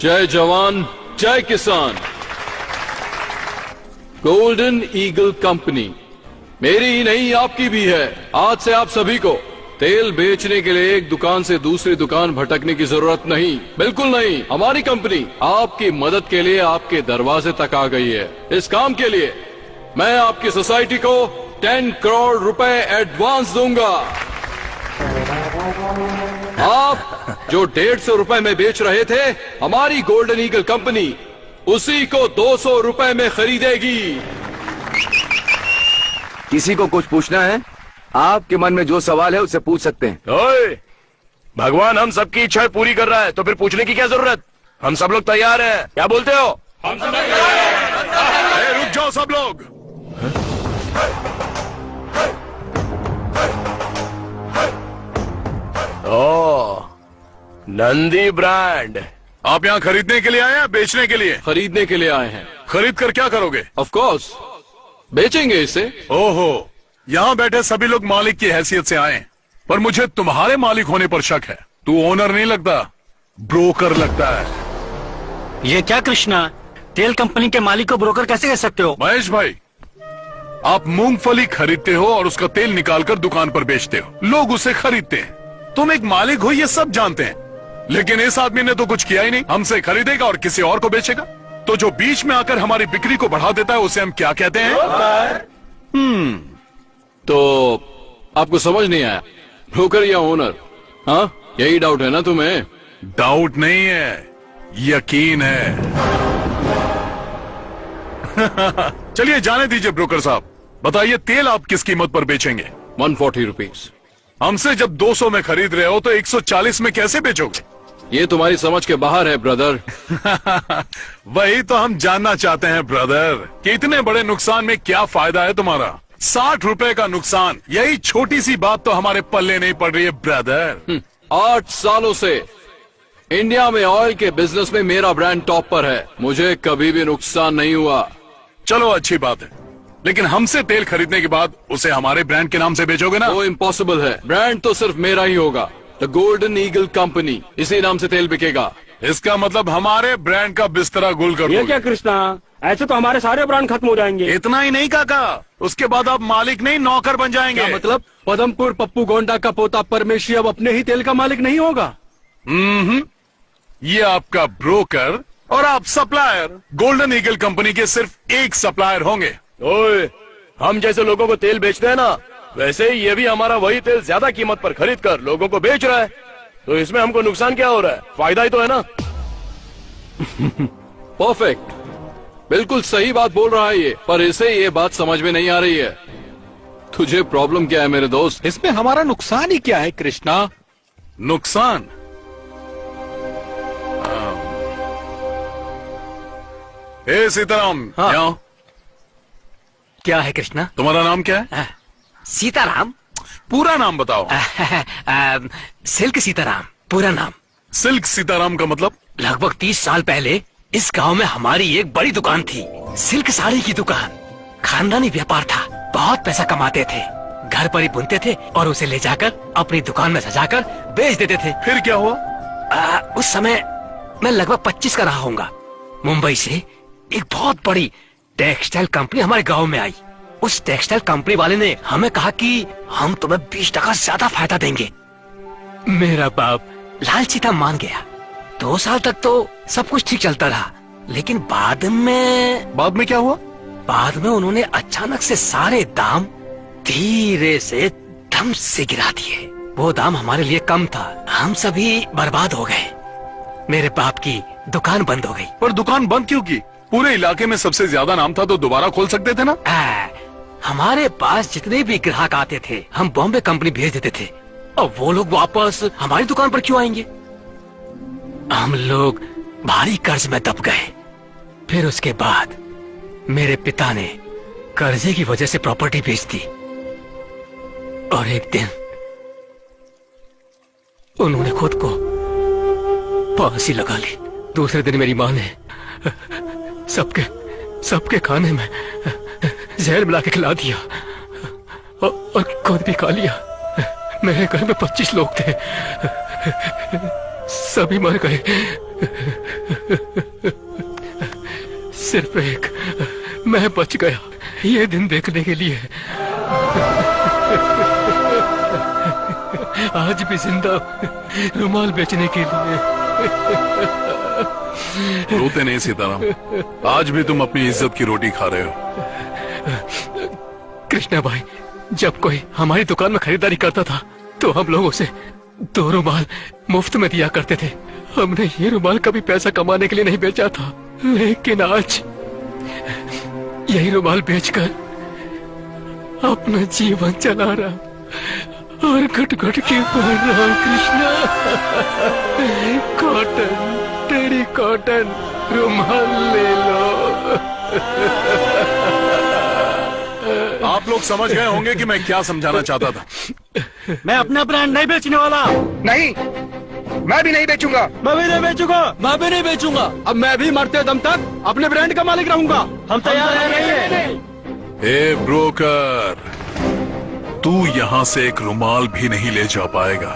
जय जवान जय किसान। गोल्डन ईगल कंपनी मेरी ही नहीं आपकी भी है। आज से आप सभी को तेल बेचने के लिए एक दुकान से दूसरी दुकान भटकने की जरूरत नहीं, बिल्कुल नहीं। हमारी कंपनी आपकी मदद के लिए आपके दरवाजे तक आ गई है। इस काम के लिए मैं आपकी सोसाइटी को 10 करोड़ रुपए एडवांस दूंगा। आप जो 150 रुपए में बेच रहे थे, हमारी गोल्डन ईगल कंपनी उसी को 200 रुपए में खरीदेगी। किसी को कुछ पूछना है? आपके मन में जो सवाल है उससे पूछ सकते हैं। ओए, भगवान हम सबकी इच्छाएं पूरी कर रहा है तो फिर पूछने की क्या जरूरत? हम सब लोग तैयार हैं, क्या बोलते हो? हम सब तैयार हैं। रुक जाओ सब लोग। ओ, नंदी ब्रांड। आप यहाँ खरीदने के लिए आए हैं, बेचने के लिए? खरीदने के लिए आए हैं। खरीद कर क्या करोगे? ऑफ कोर्स बेचेंगे इसे। ओहो, यहाँ बैठे सभी लोग मालिक की हैसियत से आए, पर मुझे तुम्हारे मालिक होने पर शक है। तू ओनर नहीं लगता, ब्रोकर लगता है। ये क्या कृष्णा, तेल कंपनी के मालिक को ब्रोकर कैसे कह सकते हो? महेश भाई, आप मूंगफली खरीदते हो और उसका तेल निकालकर दुकान पर बेचते हो, लोग उसे खरीदते हैं। तुम एक मालिक हो ये सब जानते हैं, लेकिन इस आदमी ने तो कुछ किया ही नहीं। हमसे खरीदेगा और किसी और को बेचेगा। तो जो बीच में आकर हमारी बिक्री को बढ़ा देता है उसे हम क्या कहते हैं? तो आपको समझ नहीं आया, ब्रोकर या ओनर? हाँ, यही डाउट है ना तुम्हें? डाउट नहीं है, यकीन है। चलिए जाने दीजिए ब्रोकर साहब, बताइए तेल आप किस कीमत पर बेचेंगे? 140 रुपीज। हमसे जब 200 में खरीद रहे हो तो 140 में कैसे बेचोगे? ये तुम्हारी समझ के बाहर है ब्रदर। वही तो हम जानना चाहते हैं ब्रदर, कि इतने बड़े नुकसान में क्या फायदा है तुम्हारा? 60 रुपए का नुकसान, यही छोटी सी बात तो हमारे पल्ले नहीं पड़ रही है ब्रदर। 8 सालों से इंडिया में ऑयल के बिजनेस में मेरा ब्रांड टॉप पर है, मुझे कभी भी नुकसान नहीं हुआ। चलो अच्छी बात है, लेकिन हमसे तेल खरीदने के बाद उसे हमारे ब्रांड के नाम से बेचोगे ना? वो इम्पॉसिबल है। ब्रांड तो सिर्फ मेरा ही होगा, द गोल्डन ईगल कंपनी, इसी नाम से तेल बिकेगा। इसका मतलब हमारे ब्रांड का बिस्तरा गुल कर ये दोगे। क्या कृष्णा, ऐसे तो हमारे सारे ब्रांड खत्म हो जाएंगे। इतना ही नहीं काका, उसके बाद आप मालिक नहीं नौकर बन जाएंगे। क्या मतलब? पदमपुर पप्पू गोंडा का पोता परमेशी अब अपने ही तेल का मालिक नहीं होगा? ये आपका ब्रोकर और आप सप्लायर। गोल्डन ईगल कंपनी के सिर्फ एक सप्लायर होंगे। ओए, हम जैसे लोगों को तेल बेचते हैं ना, वैसे ही ये भी हमारा वही तेल ज्यादा कीमत पर खरीद कर लोगों को बेच रहा है। तो इसमें हमको नुकसान क्या हो रहा है? फायदा ही तो है ना। परफेक्ट, बिल्कुल सही बात बोल रहा है ये, पर इसे ये बात समझ में नहीं आ रही है। तुझे प्रॉब्लम क्या है मेरे दोस्त? इसमें हमारा नुकसान ही क्या है कृष्णा? नुकसान? ए सीताराम, हाँ। यहाँ। क्या है कृष्णा? तुम्हारा नाम क्या है? सीताराम। पूरा नाम बताओ। सिल्क सीताराम पूरा नाम। सिल्क सीताराम का मतलब? लगभग 30 साल पहले इस गांव में हमारी एक बड़ी दुकान थी, सिल्क साड़ी की दुकान। खानदानी व्यापार था, बहुत पैसा कमाते थे, घर पर ही बुनते थे और उसे ले जाकर अपनी दुकान में सजाकर बेच देते थे। फिर क्या हुआ? उस समय मैं लगभग 25 का रहा होऊंगा। मुंबई से एक बहुत बड़ी टेक्सटाइल कंपनी हमारे गांव में आई। उस टेक्सटाइल कंपनी वाले ने हमें कहा कि हम तुम्हें 20% ज्यादा फायदा देंगे। मेरा बाप लालची था, मान गया। 2 साल तक तो सब कुछ ठीक चलता रहा, लेकिन बाद में क्या हुआ? बाद में उन्होंने अचानक से सारे दाम धीरे से धम से गिरा दिए। वो दाम हमारे लिए कम था, हम सभी बर्बाद हो गए। मेरे बाप की दुकान बंद हो गई। पर दुकान बंद क्यों की? पूरे इलाके में सबसे ज्यादा नाम था तो दोबारा खोल सकते थे ना? हमारे पास जितने भी ग्राहक आते थे हम बॉम्बे कंपनी भेज देते थे, और वो लोग वापस हमारी दुकान पर क्यों आएंगे? हम लोग भारी कर्ज में दब गए। फिर उसके बाद मेरे पिता ने कर्जे की वजह से प्रॉपर्टी बेच दी, और एक दिन उन्होंने खुद को फांसी लगा ली। दूसरे दिन मेरी माँ ने सबके खाने में जहर मिला के खिला दिया और खुद भी खा लिया। मेरे घर में 25 लोग थे, सभी मर गए। सिर्फ एक मैं बच गया ये दिन देखने के लिए। आज भी जिंदा रुमाल बेचने के लिए। रोते नहीं सीताराम, आज भी तुम अपनी इज्जत की रोटी खा रहे हो। कृष्णा भाई, जब कोई हमारी दुकान में खरीदारी करता था तो हम लोग उसे 2 रुमाल मुफ्त में दिया करते थे। हमने ये रुमाल कभी पैसा कमाने के लिए नहीं बेचा था, लेकिन आज यही रुमाल बेचकर अपना जीवन चला रहा और घुट घुट के पढ़ रहा। कृष्णा, कॉटन, तेरी कॉटन रुमाल ले लो। आप लोग समझ गए होंगे कि मैं क्या समझाना चाहता था। मैं अपना ब्रांड नहीं बेचने वाला। नहीं, मैं भी नहीं बेचूंगा। मैं भी नहीं बेचूंगा। मैं भी नहीं बेचूंगा। अब मैं भी मरते दम तक अपने ब्रांड का मालिक रहूंगा। हम तैयार हैं। नहीं। ए ब्रोकर, तू यहाँ से एक रुमाल भी नहीं ले जा पाएगा।